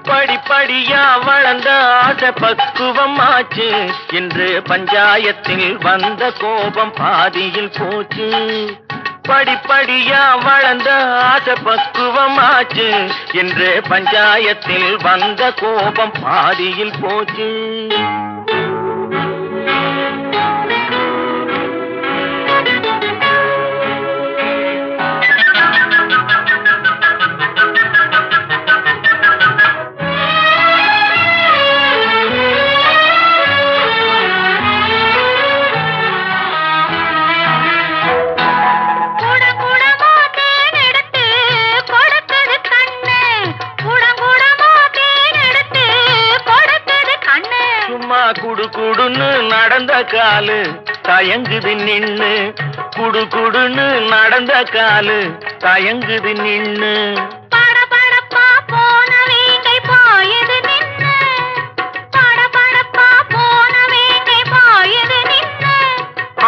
படிப்படியா வளர்ந்த ஆசை பக்குவமாச்சு என்று பஞ்சாயத்தில் வந்த கோபம் பாதியில் போச்சு. படிப்படியா வளர்ந்த ஆசை பக்குவமாச்சு என்று பஞ்சாயத்தில் வந்த கோபம் பாதியில் போச்சு. குடுகுடுன்னு நடந்த காலு தயங்குது நின்னு, குடுகுடுன்னு நடந்த காலு தயங்குது நின்னு. படபடப்பா போன வேங்கை பாயுது நின்னு, படபடப்பா போன வேங்கை பாயுது நின்னு.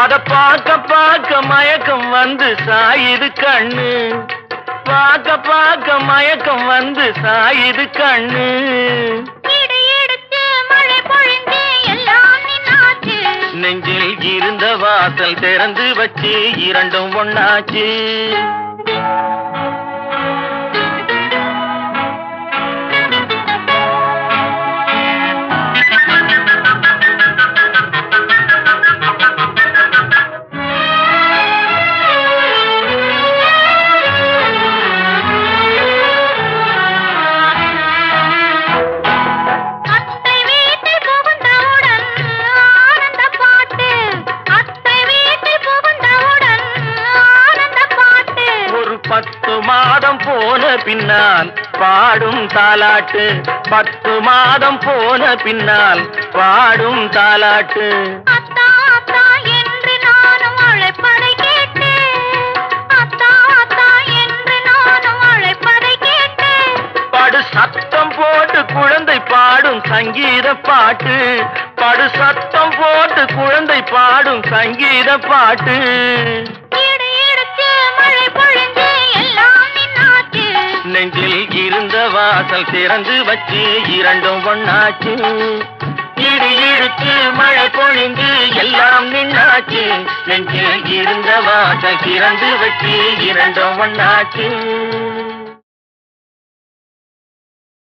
அத பார்க்க பார்க்க மயக்கம் வந்து சாயுது கண்ணு, பார்க்க பார்க்க மயக்கம் வந்து சாயுது கண்ணு. நெஞ்சில் இருந்த வாசல் திறந்து வச்சு இரண்டும் ஒண்ணாச்சு. மாதம் போன பின்னால் பாடும் தாலாட்டு, 10 மாதம் போன பின்னால் பாடும் தாலாட்டு. அத்தா அத்தா என்று நானும் அழைப்பதை கேட்டு, அத்தா அத்தா என்று நானும் அழைப்பதை கேட்டு. படு சத்தம் போட்டு குழந்தை பாடும் சங்கீத பாட்டு, படு சத்தம் போட்டு குழந்தை பாடும் சங்கீத பாட்டு. நெஞ்சில் இருந்த வாசல் திறந்து வச்சு இரண்டும் ஒண்ணாச்சு. இடி இடிச்சு மழை பொழிந்து எல்லாம் நின்னாச்சு. நெஞ்சில் இருந்த வாசல் திறந்து வச்சு இரண்டும் ஒண்ணாச்சு.